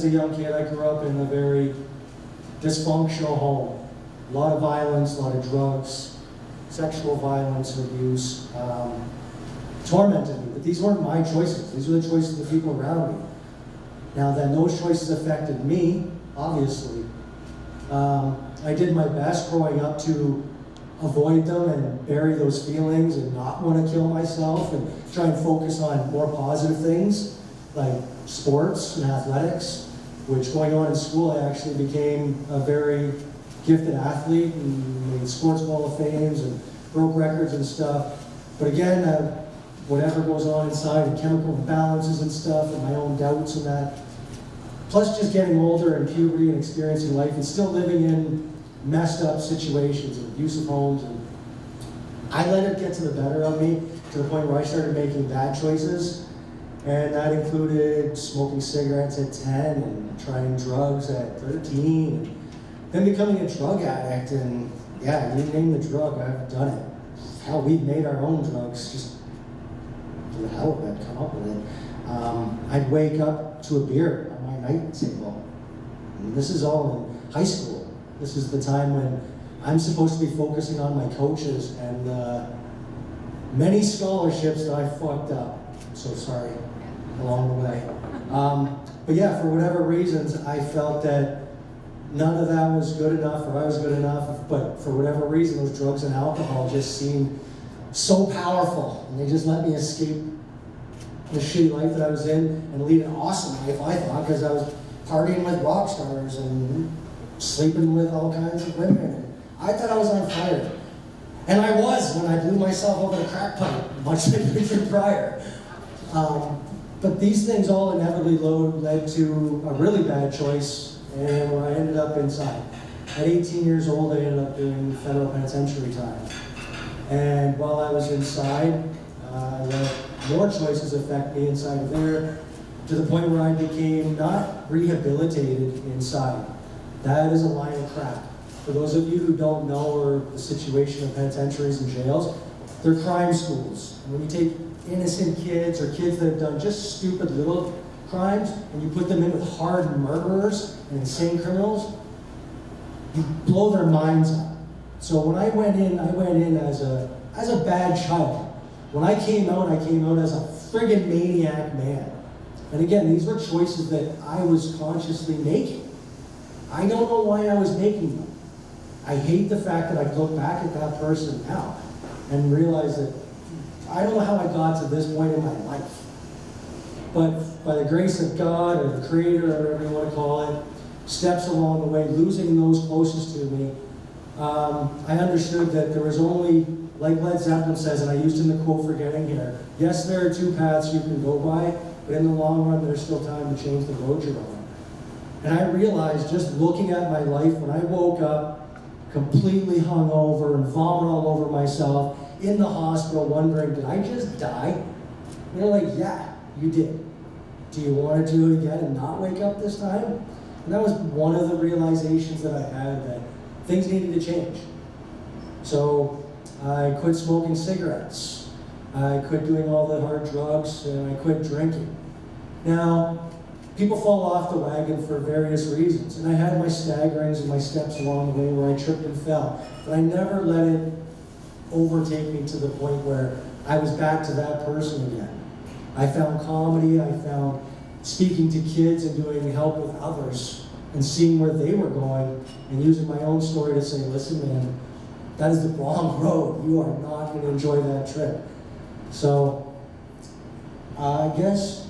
a young kid, I grew up in a very dysfunctional home. A lot of violence, a lot of drugs, sexual violence and abuse. Tormented me, but these weren't my choices. These were the choices of the people around me. Now that those choices affected me, obviously, I did my best growing up to avoid them and bury those feelings and not want to kill myself and try and focus on more positive things like sports and athletics, which going on in school I actually became a very gifted athlete and made sports Hall of Fames and broke records and stuff. But again, whatever goes on inside, the chemical imbalances and stuff, and my own doubts and that, plus just getting older and puberty and experiencing life and still living in messed up situations and abusive homes, and I let it get to the better of me to the point where I started making bad choices, and that included smoking cigarettes at 10 and trying drugs at 13, and then becoming a drug addict. And yeah, you name the drug, I've done it. Hell, we've made our own drugs just for the hell of it, come up with it. I'd wake up to a beer on my night table. And this is all in high school. This is the time when I'm supposed to be focusing on my coaches and many scholarships that I fucked up. I'm so sorry along the way. But yeah, for whatever reasons, I felt that none of that was good enough, or I was good enough, but for whatever reason, those drugs and alcohol just seemed so powerful, and they just let me escape the shitty life that I was in and lead an awesome life, I thought, because I was partying with rock stars and sleeping with all kinds of women. And I thought I was on fire. And I was when I blew myself over the crack pipe, much like the year prior. But these things all inevitably led to a really bad choice, and where I ended up inside. At 18 years old, I ended up doing federal penitentiary time. And while I was inside, I let more choices affect me inside of there, to the point where I became not rehabilitated inside. That is a line of crap. For those of you who don't know or the situation of penitentiaries and jails, they're crime schools. And when you take innocent kids or kids that have done just stupid little crimes and you put them in with hardened murderers and insane criminals, you blow their minds up. So when I went in as a bad child. When I came out as a friggin' maniac man. And again, these were choices that I was consciously making. I don't know why I was making them. I hate the fact that I look back at that person now and realize that I don't know how I got to this point in my life. But by the grace of God or the Creator or whatever you want to call it, steps along the way, losing those closest to me, I understood that there was only, like Led Zeppelin says, and I used in the quote for getting here, yes, there are two paths you can go by, but in the long run, there's still time to change the road you're on. And I realized, just looking at my life, when I woke up completely hungover and vomit all over myself, in the hospital wondering, did I just die? And they're like, yeah, you did. Do you want to do it again and not wake up this time? And that was one of the realizations that I had, that things needed to change. So I quit smoking cigarettes. I quit doing all the hard drugs, and I quit drinking. Now, people fall off the wagon for various reasons, and I had my staggerings and my steps along the way where I tripped and fell, but I never let it overtake me to the point where I was back to that person again. I found comedy, I found speaking to kids and doing help with others and seeing where they were going and using my own story to say, listen man, that is the wrong road. You are not going to enjoy that trip. So, I guess,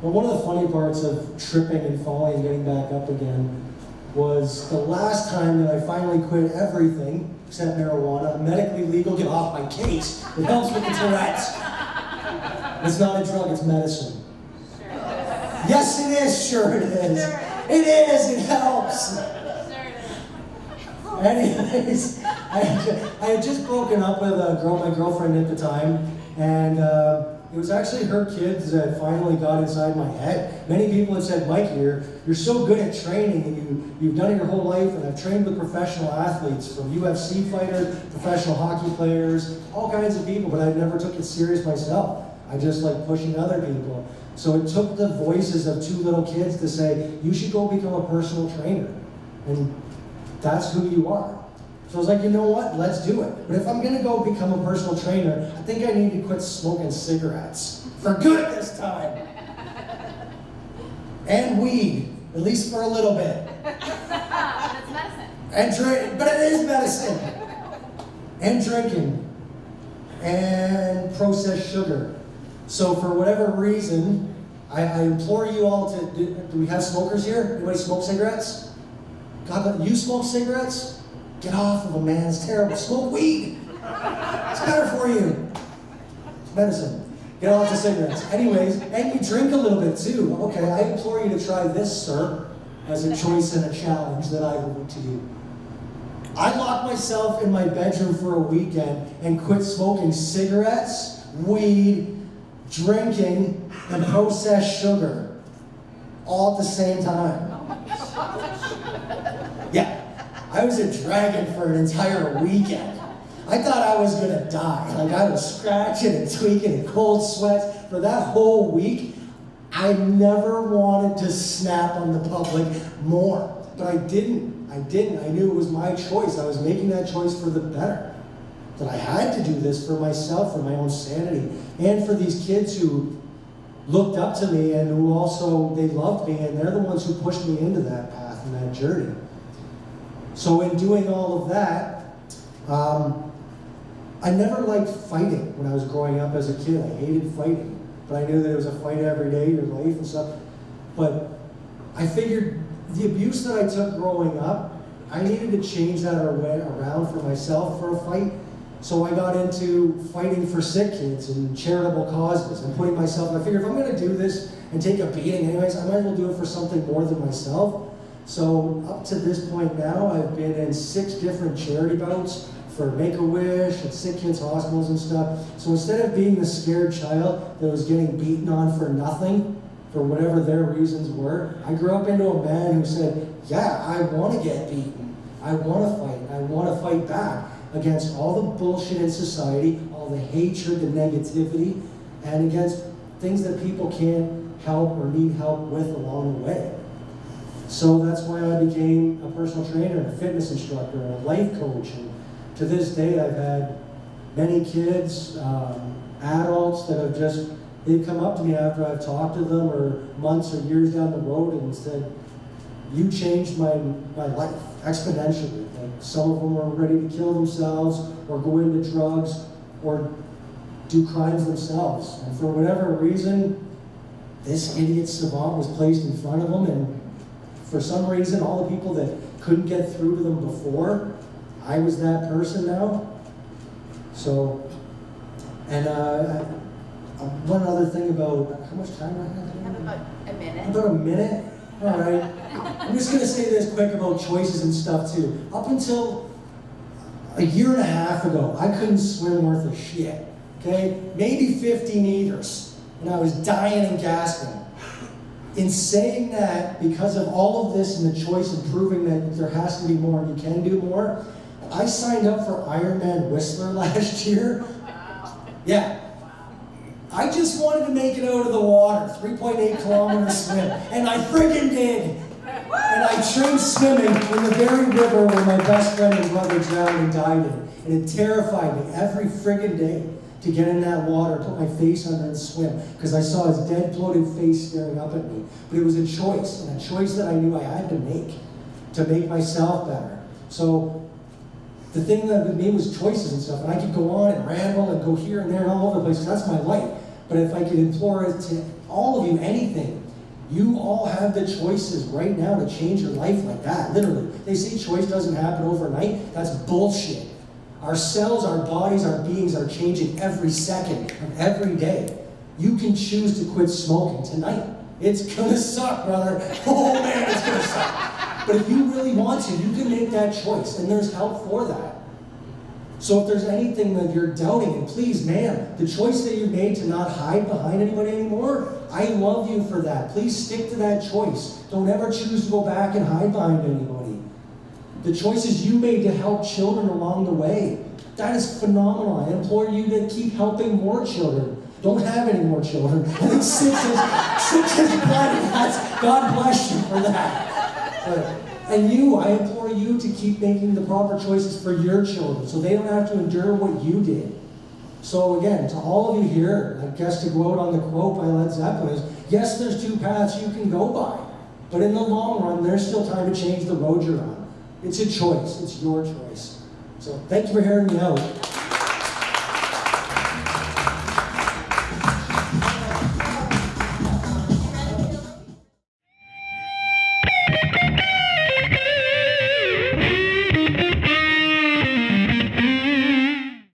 well, one of the funny parts of tripping and falling and getting back up again was the last time that I finally quit everything except marijuana, medically legal, get off my case. It helps with the Tourette's. It's not a drug, it's medicine. Sure. Yes, it is. Sure it is. Sure. It is. It helps. Sure. Anyways, I had just broken up with a girl, my girlfriend at the time, and it was actually her kids that finally got inside my head. Many people have said, Mikey, you're so good at training, and you've done it your whole life, and I've trained with professional athletes, from UFC fighters, professional hockey players, all kinds of people, but I never took it serious myself. I just like pushing other people. So it took the voices of two little kids to say, you should go become a personal trainer. And that's who you are. So I was like, you know what, let's do it. But if I'm gonna go become a personal trainer, I think I need to quit smoking cigarettes. For good this time. And weed, at least for a little bit. That's medicine. And but it is medicine. And drinking. And processed sugar. So for whatever reason, I implore you all to, do we have smokers here? Anybody smoke cigarettes? God, you smoke cigarettes? Get off of them, man, it's terrible. Smoke weed. It's better for you. It's medicine. Get off the cigarettes. Anyways, and you drink a little bit too. Okay, I implore you to try this, sir, as a choice and a challenge that I will to you. I locked myself in my bedroom for a weekend and quit smoking cigarettes, weed, drinking, and processed sugar all at the same time. Yeah, I was a dragon for an entire weekend. I thought I was gonna die. Like I was scratching and tweaking and cold sweats for that whole week. I never wanted to snap on the public more, but I didn't. I knew it was my choice. I was making that choice for the better. That I had to do this for myself, for my own sanity, and for these kids who looked up to me and who also, they loved me, and they're the ones who pushed me into that path and that journey. So in doing all of that, I never liked fighting when I was growing up as a kid. I hated fighting, but I knew that it was a fight every day, your life and stuff. But I figured the abuse that I took growing up, I needed to change that around for myself for a fight. So I got into fighting for sick kids and charitable causes and putting myself, I figured if I'm gonna do this and take a beating anyways, I might as well do it for something more than myself. So up to this point now, I've been in 6 different charity bouts for Make-A-Wish and sick kids hospitals and stuff. So instead of being the scared child that was getting beaten on for nothing, for whatever their reasons were, I grew up into a man who said, yeah, I want to get beaten. I want to fight. I want to fight back against all the bullshit in society, all the hatred, the negativity, and against things that people can't help or need help with along the way. So that's why I became a personal trainer and a fitness instructor and a life coach. And to this day, I've had many kids, adults that have just, they've come up to me after I've talked to them or months or years down the road and said, you changed my life exponentially. Like some of them are ready to kill themselves or go into drugs or do crimes themselves. And for whatever reason, this idiot savant was placed in front of them, and for some reason, all the people that couldn't get through to them before, I was that person now. So, and one other thing about, how much time do I have? You have about a minute. About a minute? All right. I'm just going to say this quick about choices and stuff too. Up until a year and a half ago, I couldn't swim worth a shit. Okay? Maybe 50 meters. And I was dying and gasping. In saying that, because of all of this and the choice of proving that there has to be more and you can do more, I signed up for Ironman Whistler last year. Wow. Yeah. I just wanted to make it out of the water, 3.8 kilometers swim, and I friggin' did. And I trained swimming in the very river where my best friend and brother drowned and died in. And it terrified me every friggin' day to get in that water, put my face under and swim, because I saw his dead, bloated face staring up at me. But it was a choice, and a choice that I knew I had to make myself better. So the thing that with me was choices and stuff, and I could go on and ramble and go here and there and all over the place, because that's my life. But if I could implore it to all of you, anything, you all have the choices right now to change your life like that, literally. They say choice doesn't happen overnight. That's bullshit. Our cells, our bodies, our beings are changing every second of every day. You can choose to quit smoking tonight. It's gonna suck, brother. Oh man, it's gonna suck. But if you really want to, you can make that choice, and there's help for that. So if there's anything that you're doubting, and please, ma'am, the choice that you made to not hide behind anybody anymore, I love you for that. Please stick to that choice. Don't ever choose to go back and hide behind anybody. The choices you made to help children along the way, that is phenomenal. I implore you to keep helping more children. Don't have any more children. I think six is plenty. God bless you for that. And you, I implore you to keep making the proper choices for your children so they don't have to endure what you did. So again, to all of you here, I guess to go out on the quote by Led Zeppelin is, yes, there's two paths you can go by, but in the long run, there's still time to change the road you're on. It's a choice. It's your choice. So thank you for hearing me out.